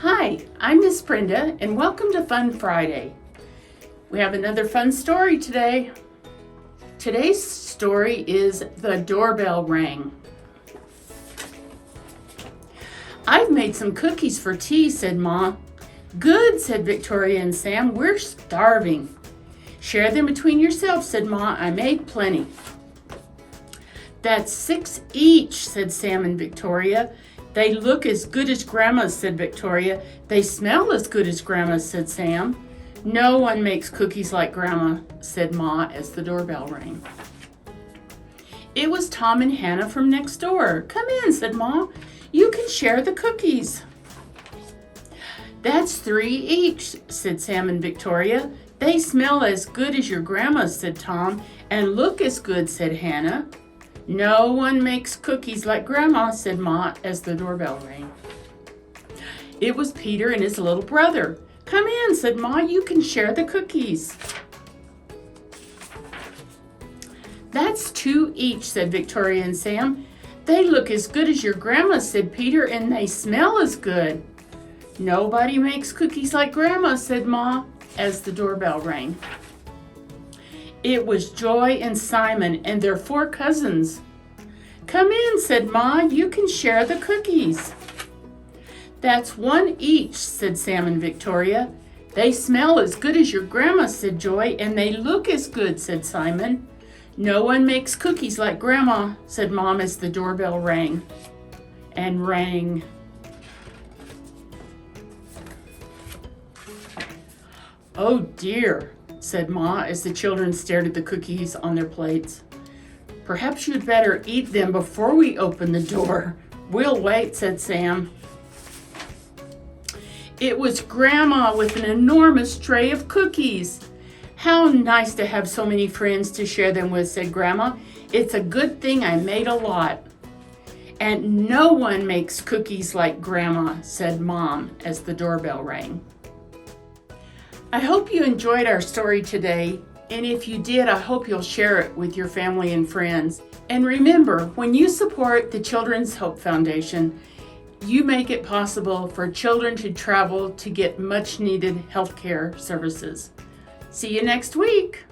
Hi, I'm Miss Brenda, and welcome to Fun Friday. We have another fun story today. Today's story is The Doorbell Rang. I've made some cookies for tea, said Ma. Good, said Victoria and Sam. We're starving. Share them between yourselves, said Ma. I made plenty. That's 6 each, said Sam and Victoria. They look as good as Grandma's, said Victoria. They smell as good as Grandma's, said Sam. No one makes cookies like Grandma, said Ma as the doorbell rang. It was Tom and Hannah from next door. Come in, said Ma. You can share the cookies. That's 3 each, said Sam and Victoria. They smell as good as your Grandma's, said Tom. And look as good, said Hannah. No one makes cookies like Grandma, said Ma as the doorbell rang. It was Peter and his little brother. Come in, said Ma. You can share the cookies. That's 2 each, said Victoria and Sam. They look as good as your Grandma, said Peter, and they smell as good. Nobody makes cookies like Grandma, said Ma as the doorbell rang. It was Joy and Simon and their 4 cousins. Come in, said Ma. You can share the cookies. That's 1 each, said Sam and Victoria. They smell as good as your Grandma, said Joy, and they look as good, said Simon. No one makes cookies like Grandma, said Mom as the doorbell rang and rang. Oh dear, said Ma as the children stared at the cookies on their plates. Perhaps you'd better eat them before we open the door. We'll wait, said Sam. It was Grandma with an enormous tray of cookies. How nice to have so many friends to share them with, said Grandma. It's a good thing I made a lot. And no one makes cookies like Grandma, said Mom as the doorbell rang. I hope you enjoyed our story today, and if you did, I hope you'll share it with your family and friends. And remember, when you support the Children's Hope Foundation, you make it possible for children to travel to get much needed health care services. See you next week.